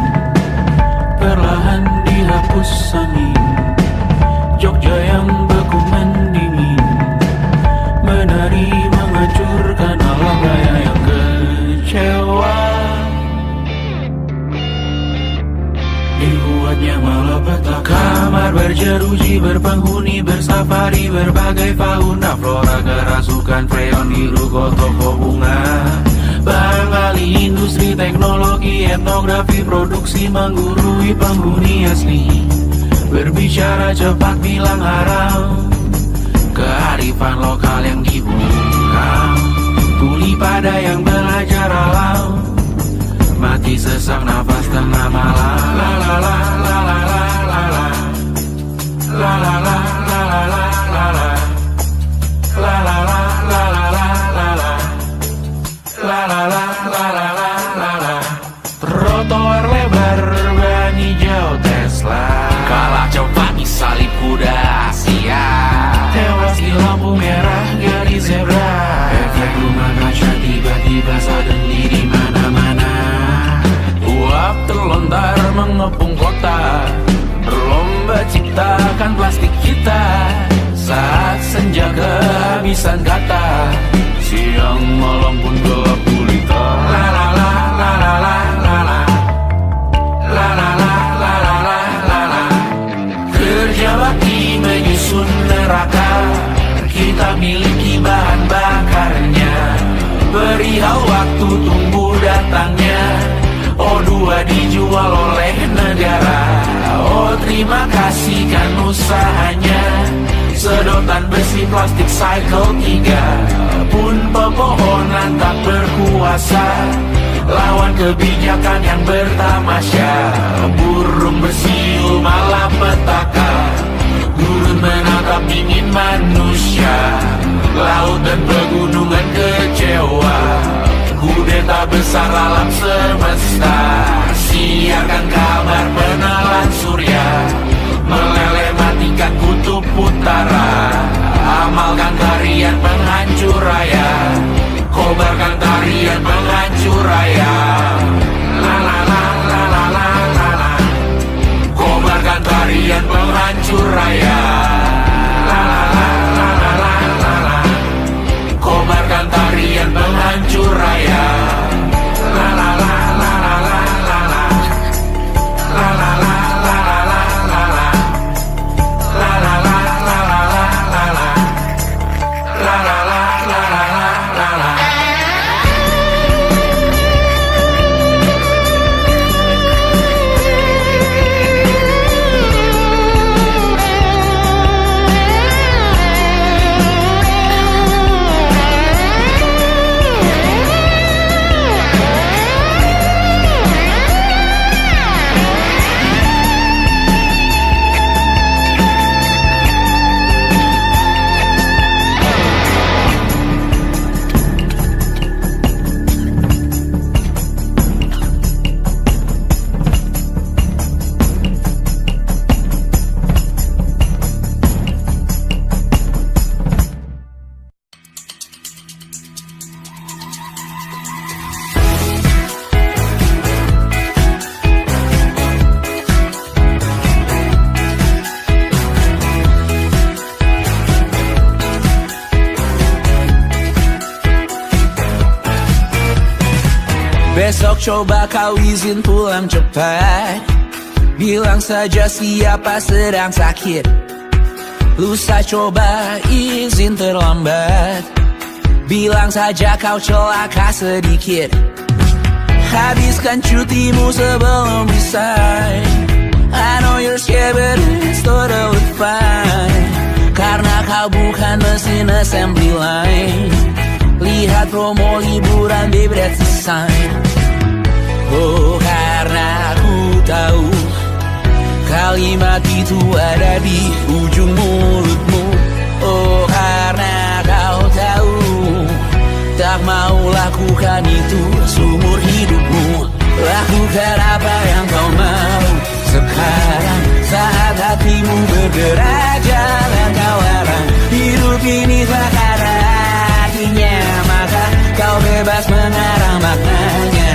perlahan dihapus angin. Jogja yang beku mendingin menari menghancurkan alam raya yang kecewa. Dibuatnya malapetaka, kamar berjeruji, berpenghuni, bersafari, berbagai fauna flora, kerasukan freon, biru, toko bunga. Bang Ali industri teknologi etnografi produksi menggurui penghuni asli. Berbicara cepat bilang haram, kearifan lokal yang dibungkam. Tuli pada yang belajar alam, mati sesak nafas tengah malam. La la la la la la la la. La la la la la la la la. La la la la la la la la. La la la la la la la la. Trotoar lebar ban hijau Tesla, kalah cepat disalip kuda Asia, tewas di lampu merah garis zebra. Efek rumah kaca tiba-tiba suddenly di mana-mana. Uap terlontar mengepung kota, berlomba ciptakan plastik kita. Saat senja kehabisan kata, siang malam pun gelap gulita. La la la la la la la la. La la la la la la la la. Kerja bakti menyusun neraka, kita miliki bahan bakarnya. Perihal waktu tunggu datangnya, O2 dijual oleh negara. Oh terima kasih kan usahanya. Sedotan besi plastik cycle 3 pun pepohonan tak berkuasa lawan kebijakan yang bertamasya. Burung bersiul malapetaka, gurun menatap dingin manusia. Laut dan pegunungan kecewa, kudeta besar alam semesta. Siarkan kabar penelan surya, meleleh matikan kutub utara. Amalkan tarian penghancur raya, kobarkan tarian penghancur raya. La la la la la la la la. Kobarkan tarian penghancur raya. La la la la la la la la. Kobarkan tarian penghancur raya. La la la la la la la la. La la la la la la la la. La la la la la la la la. La la la la la la la. Besok coba kau izin pulang cepat, bilang saja siapa sedang sakit. Lusa coba izin terlambat, bilang saja kau celaka sedikit. Habiskan cutimu sebelum resign. I know you're scared but it's totally fine, karena kau bukan mesin assembly line. Lihat promo liburan babe, that's a sign. Oh karena ku tahu kalimat itu ada di ujung mulutmu. Oh karena kau tahu tak mau lakukan itu seumur hidupmu. Lakukan apa yang kau mau sekarang, saat hatimu bergerak. Jangan kau larang, hidup ini tak ada artinya, maka kau bebas mengarang maknanya.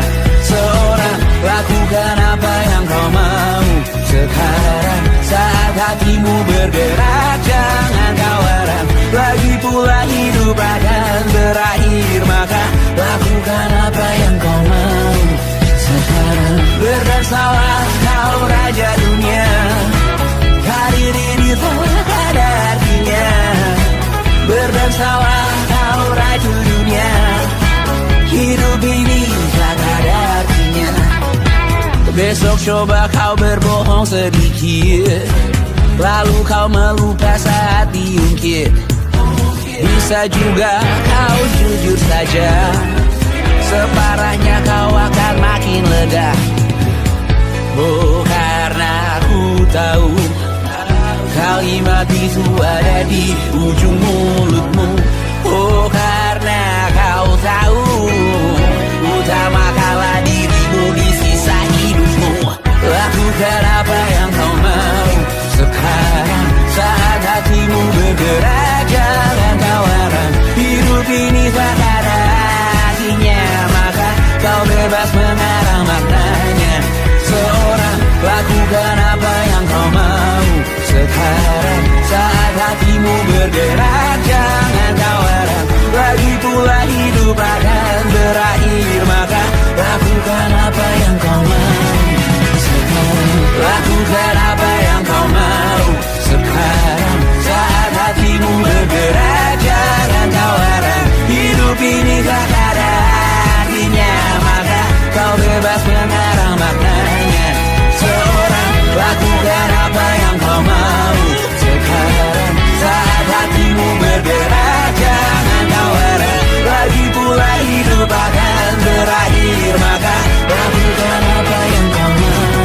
Seorang lakukan apa yang kau mau sekarang, saat hatimu bergerak. Jangan kau larang, lagi pula hidup akan berakhir, maka lakukan apa yang kau mau sekarang. Berdansalah kau raja dunia, hari ini tak ada artinya. Berdansa Coba kau berbohong sedikit, lalu kau melupa saat diungkit. Bisa juga kau jujur saja, separahnya kau akan makin lega. Oh, karena aku tahu kalimat itu ada di ujung mulutmu. Oh, karena kau tahu utamakanlah dirimu di sisa hidupmu. Lakukan apa yang kau mau sekarang, saat hatimu bergerak. Jangan kau larang, hidup ini tak ada artinya, maka kau bebas mengarang maknanya. Seorang, lakukan apa yang kau mau sekarang, saat hatimu bergerak. Jangan kau larang, lagi pula hidup akan berakhir, maka lakukan apa yang kau mau sekarang. Lakukan apa yang kau mau sekarang, saat hatimu bergerak. Jangan kau larang, hidup ini tak ada artinya, maka kau bebas mengarang maknanya. Seorang, lakukan apa yang kau mau sekarang, saat hatimu bergerak. Jangan kau larang, lagi pula hidup akan berakhir, maka lakukan apa yang kau mau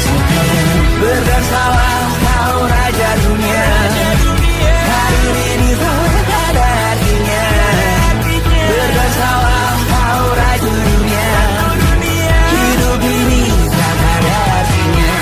sekarang. Berdansalah kau raja dunia, hari ini tak ada artinya. Berdansalah kau raja dunia, hidup ini tak ada artinya.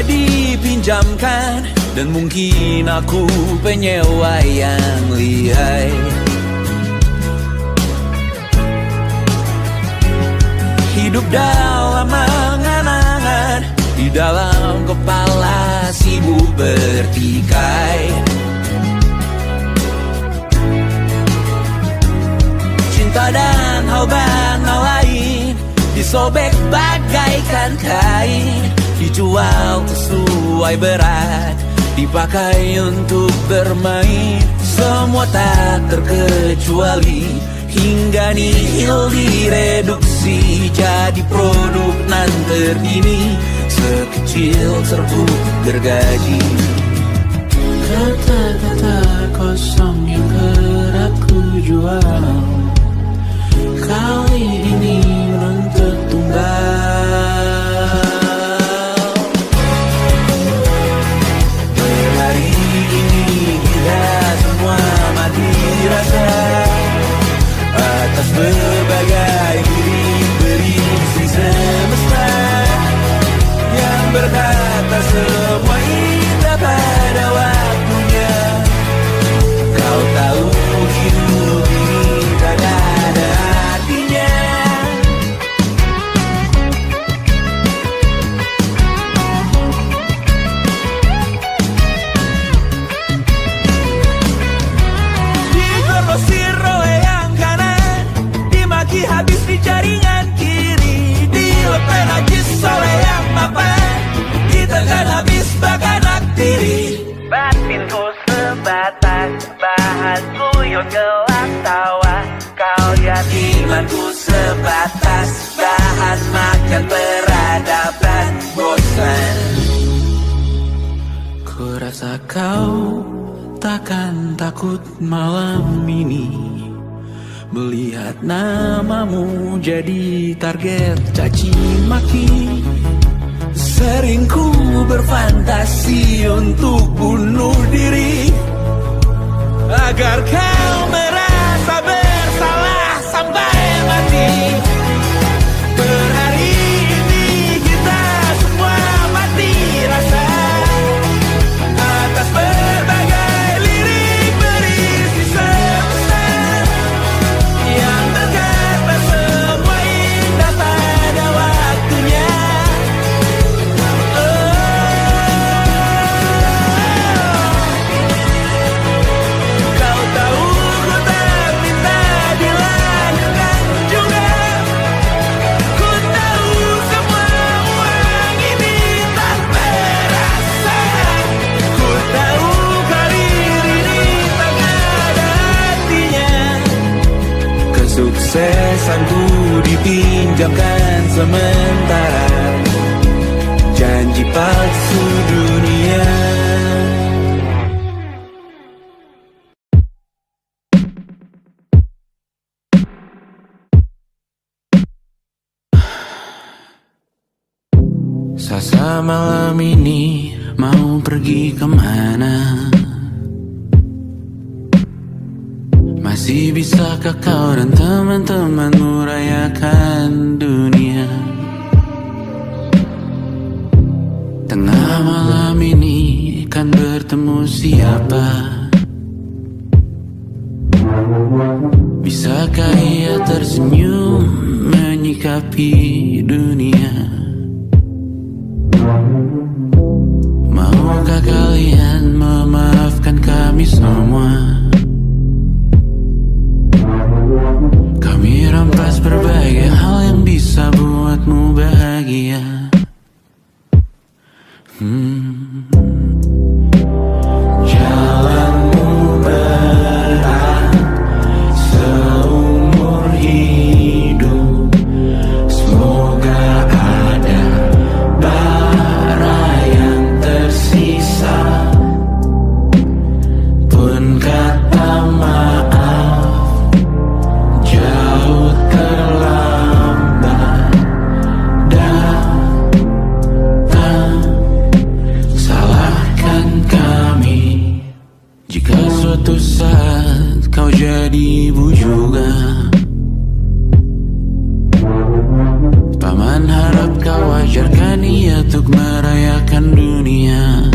Dipinjamkan, dan mungkin aku penyewa yang lihai. Hidup dalam angan-angan, di dalam kepala sibuk bertikai. Cinta dan hal lain disobek bagaikan kain, dijual sesuai berat, dipakai untuk bermain. Semua tak terkecuali, hingga nihil direduksi jadi produk nan terdini, sekecil serbuk gergaji. Kata-kata kosong yang kerap ku jual, kali ini menuntut tumbal. Atas berbagai beri semesta yang berkata semua indah pada waktunya. Kau tahu hidup ini tak ada artinya. Digrosir oleh yang kanan, dimaki habis di jaringan kiri, dilepen najis oleh yang mapan, ditekan habis bakanak diri. Batinku sebatas bahan guyon gelap tawa, kau lihat imanku sebatas bahan makan peradaban bosan. Ku rasa kau takkan takut malam ini melihat namamu jadi target caci maki. Sering ku berfantasi untuk bunuh diri agar kau merasa bersalah sampai mati. Per hari ini kita Kesuksesanku dipinjamkan sementara, janji palsu dunia. Sasa malam ini mau pergi kemana? Masih bisakah kau dan teman-temanmu rayakan dunia? Tengah malam ini kan bertemu siapa? Bisakah ia tersenyum menyikapi dunia? Maukah kalian memaafkan kami semua? Kami rampas berbagai hal yang bisa buatmu bahagia. Jalanmu berat seumur hidup, semoga ada bara yang tersisa. Pun kata maaf jauh terlambat datang. Salahkan kami jika suatu saat kau jadi ibu juga. Paman harap kau wajarkan ia untuk merayakan dunia.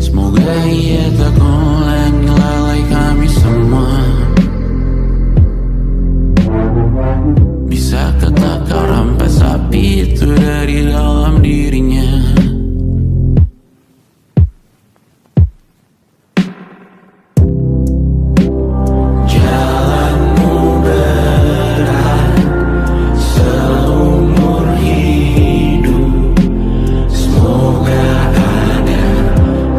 Semoga ia tak ulangi lalai kami semua. Bisakah tak kau rampas api itu dari dalam dirinya? Jalanmu berat seumur hidup, semoga ada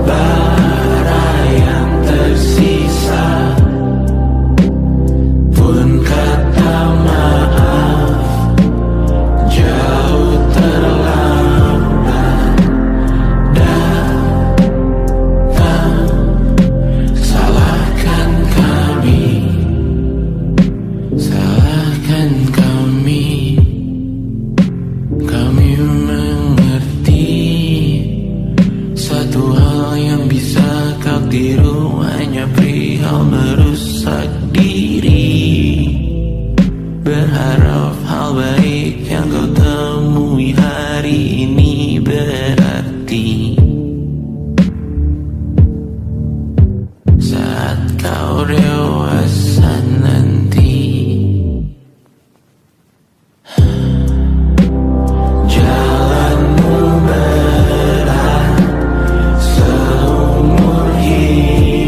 bara yang tersisa. Pun kata maaf jauh terlambat datang. Salahkan kami, salahkan kami. Kami mengerti satu hal yang bisa kau tiru hanya perihal merusak diri. Berharap hal baik yang kau temui hari ini berarti saat kau dewasa nanti. Jalanmu berat seumur hidup,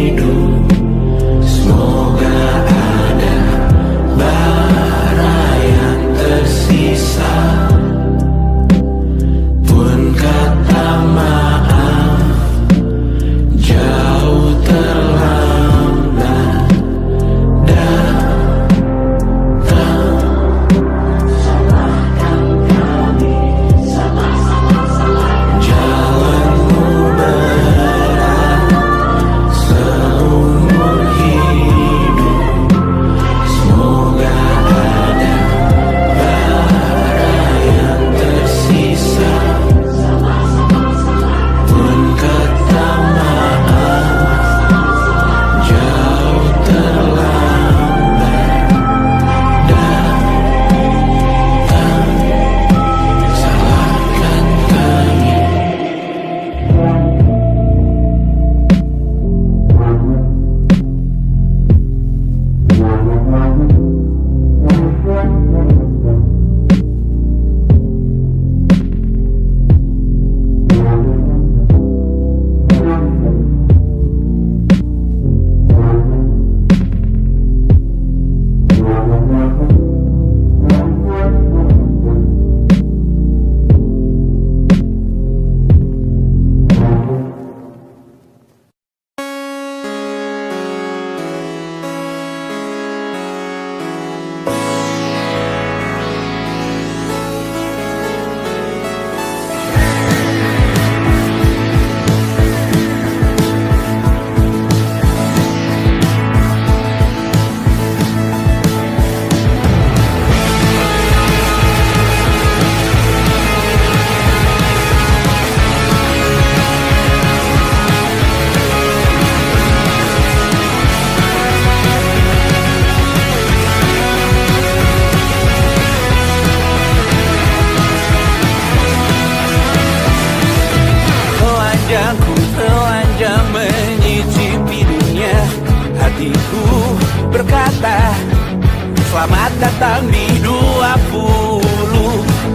Selamat datang di 20.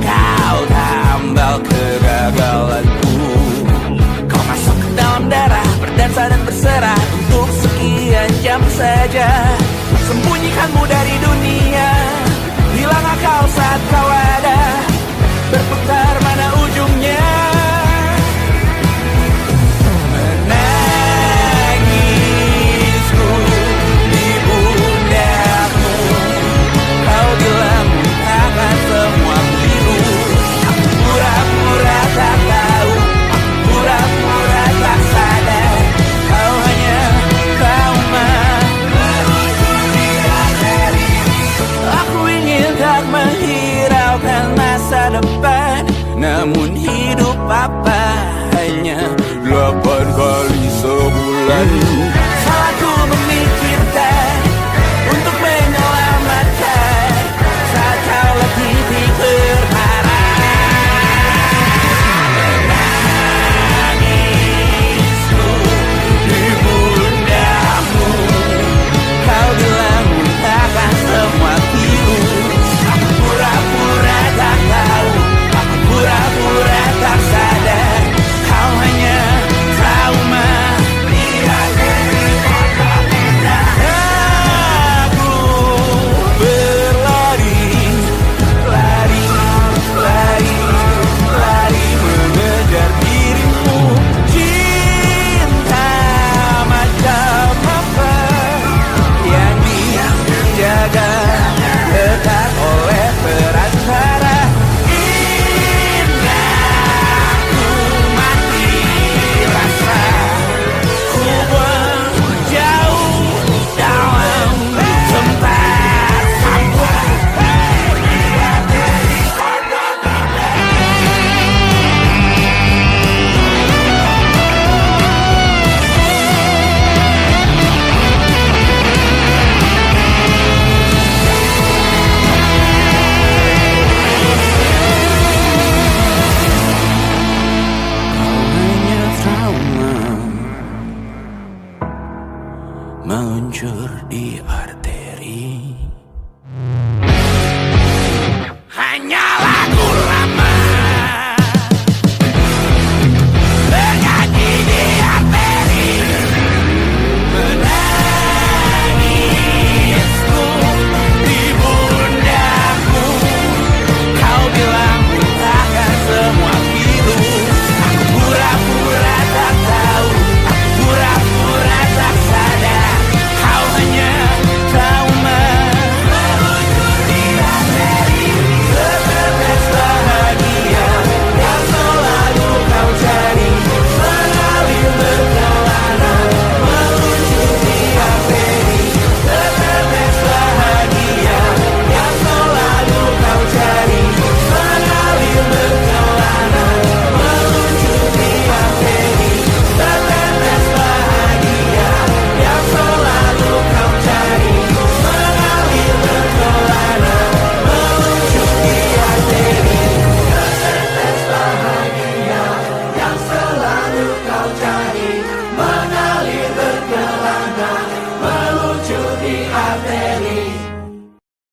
Kau tambal kegagalanku. Kau masuk ke dalam darah, berdansa dan berserah untuk sekian jam saja. Sembunyikanmu dari dunia, hilang akal saat kau ada. Berputar mana ujungnya? Menangisku di pundakmu. Kau bilang akan semua biru. Pura-pura tak tahu, pura-pura tak sadar. Kau hanya trauma. Aku ingin tak menghiraukan masa depan, namun hidup apa hanya 8 kali sebulan.